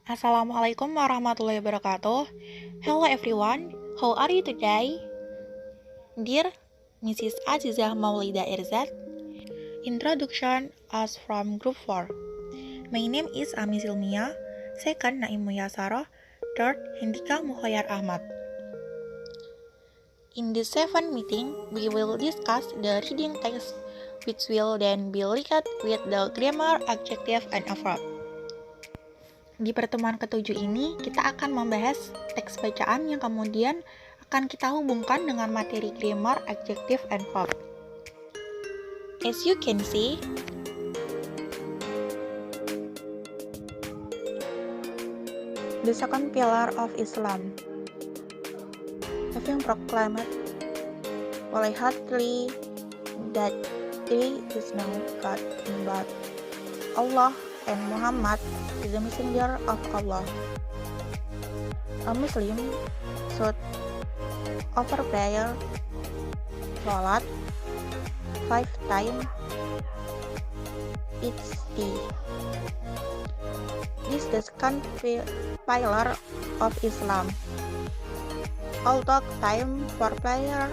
Assalamualaikum warahmatullahi wabarakatuh. Hello everyone, how are you today? Dear Mrs. Azizah Maulida Irzat, introduction us from group 4. My name is Ami Silmia, second Naim Muyasaro, third Hendika Muhoyar Ahmad. In this 7th meeting, we will discuss the reading text which will then be linked with the grammar, adjective, and verb. Di pertemuan ketujuh ini, kita akan membahas teks bacaan yang kemudian akan kita hubungkan dengan materi grammar, adjective, and verb. As you can see, the second pillar of Islam, having proclaimed wholeheartedly that there is no God but Allah and Muhammad is the messenger of Allah. A Muslim should offer prayer, salat, 5 times each day. This is the second pillar of Islam. Although time for prayer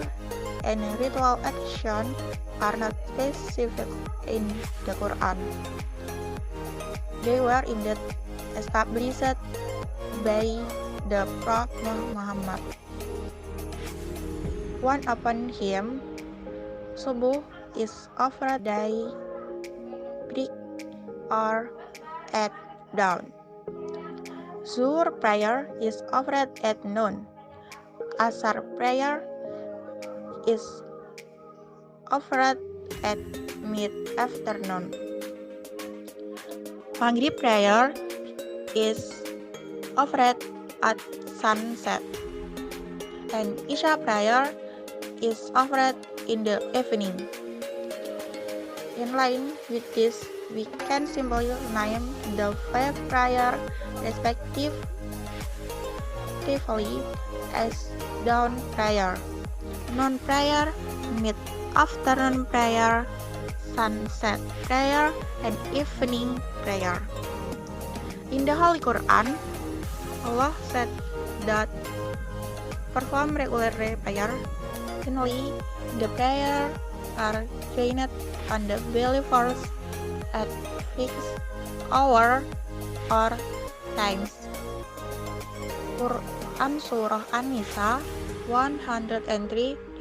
and ritual action are not specific in the Quran, they were indeed established by the Prophet Muhammad. One upon him, subuh is offered day break or at dawn. Zuhur prayer is offered at noon. Asar prayer is offered at mid-afternoon. Maghrib prayer is offered at sunset, and Isha prayer is offered in the evening. In line with this, we can simply name the 5 prayer respectively as dawn prayer, noon prayer, mid-afternoon prayer, sunset prayer, and evening prayer. In the Holy Quran, Allah said that perform regular prayer. Generally, the prayer are trained on the believers at fixed hour or times. Quran Surah An-Nisa 103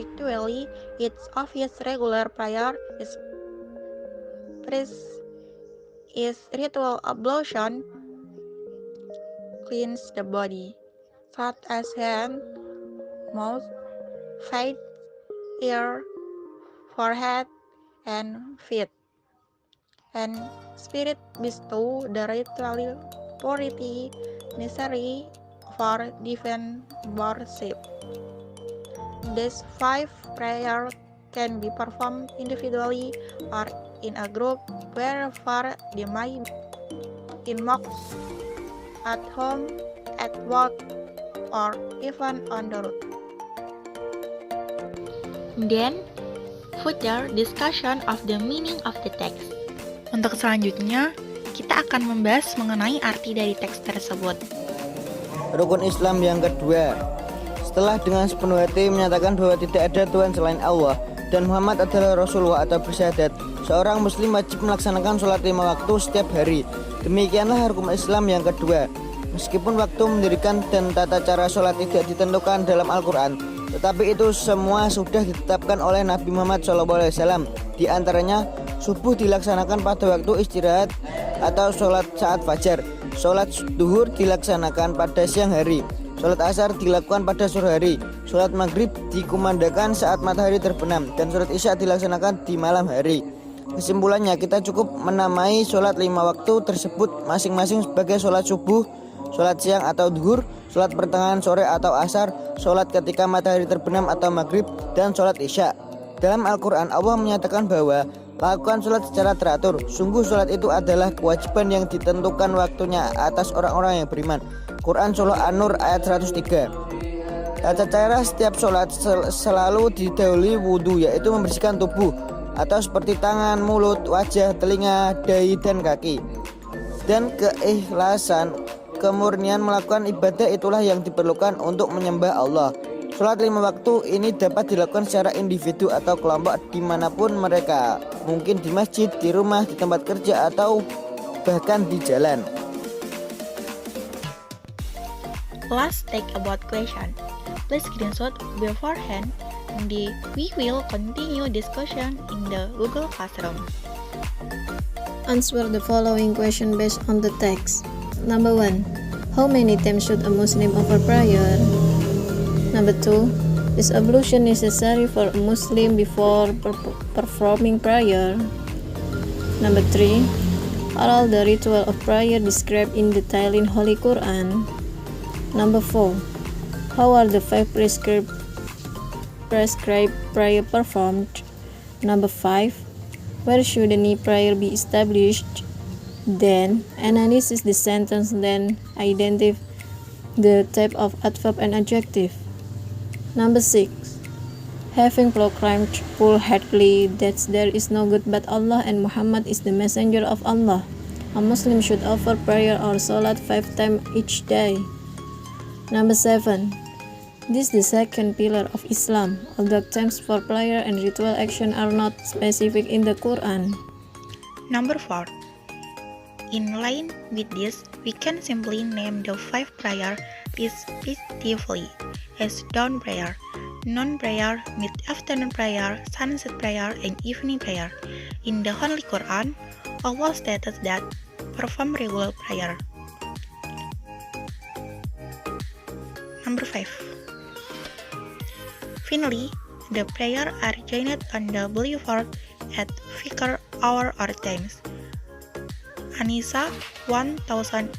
actually its obvious regular prayer is ritual ablution cleanse the body, such as hand, mouth, face, ear, forehead, and feet. And spirit bestow the ritual purity necessary for divine worship. These 5 prayers can be performed individually or in a group wherever they may be, in mosques, at home, at work, or even on the road. Then, further discussion of the meaning of the text. Untuk selanjutnya, kita akan membahas mengenai arti dari teks tersebut. Rukun Islam yang kedua. Setelah dengan sepenuh hati menyatakan bahwa tidak ada Tuhan selain Allah dan Muhammad adalah Rasulullah atau bersyahadat, seorang muslim wajib melaksanakan sholat 5 waktu setiap hari. Demikianlah rukun Islam yang kedua. Meskipun waktu, mendirikan, dan tata cara sholat tidak ditentukan dalam Al-Quran, tetapi itu semua sudah ditetapkan oleh Nabi Muhammad SAW. Di antaranya, subuh dilaksanakan pada waktu istirahat atau sholat saat fajar. Sholat duhur dilaksanakan pada siang hari. Sholat asar dilakukan pada sore hari. Sholat maghrib dikumandangkan saat matahari terbenam. Dan sholat isya dilaksanakan di malam hari. Kesimpulannya, kita cukup menamai sholat 5 waktu tersebut masing-masing sebagai sholat subuh, sholat siang atau duhur, sholat pertengahan sore atau asar, sholat ketika matahari terbenam atau maghrib, dan sholat isya. Dalam Al-Quran, Allah menyatakan bahwa lakukan sholat secara teratur. Sungguh sholat itu adalah kewajiban yang ditentukan waktunya atas orang-orang yang beriman. Quran Surah An-Nur ayat 103. Tata cara setiap sholat selalu didahului wudhu, yaitu membersihkan tubuh atau seperti tangan, mulut, wajah, telinga, dahi, dan kaki. Dan keikhlasan, kemurnian melakukan ibadah itulah yang diperlukan untuk menyembah Allah. Sholat 5 waktu ini dapat dilakukan secara individu atau kelompok dimanapun mereka, mungkin di masjid, di rumah, di tempat kerja, atau bahkan di jalan. Let's take about question. Please screenshot beforehand. We will continue discussion in the Google Classroom. Answer the following question based on the text. Number 1. How many times should a Muslim offer prayer? Number 2. Is ablution necessary for a Muslim before performing prayer? Number 3. Are all the ritual of prayer described in detail in Holy Quran? Number 4. How are the 5 prescribed prayer performed? Number 5. Where should any prayer be established? Then, analyze the sentence, then identify the type of adverb and adjective. Number 6. Having proclaimed full-heartedly that there is no God but Allah and Muhammad is the messenger of Allah, a Muslim should offer prayer or salat 5 times each day. Number 7. This is the second pillar of Islam, although terms for prayer and ritual action are not specific in the Quran. Number 4. In line with this, we can simply name the 5 prayer respectively as dawn prayer, noon prayer, mid-afternoon prayer, sunset prayer, and evening prayer. In the Holy Quran, Allah stated that perform regular prayer. Number 5. Finally, the prayer are joined on the believer at fixed hour or times. An-Nisa 1003.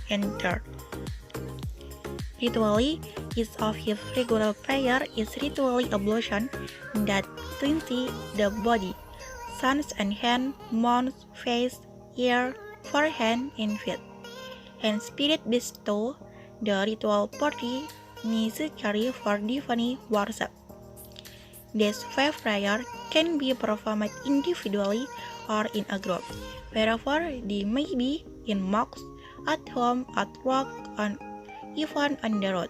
Ritually, each of his regular prayer is ritually ablution that cleanses the body, hands and hand, mouth, face, ear, forehead, and feet, and spirit bestow the ritual body necessary for divine worship. These 5 prayers can be performed individually or in a group, wherever they may be, in mosques, at home, at work, and even on the road.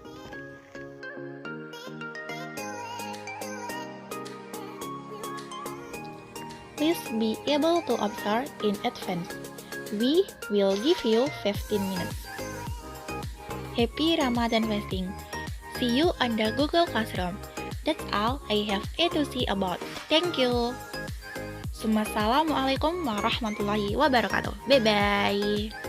Please be able to observe in advance. We will give you 15 minutes. Happy Ramadan fasting. See you on the Google Classroom. That's all I have to say about. Thank you. Assalamualaikum warahmatullahi wabarakatuh. Bye-bye.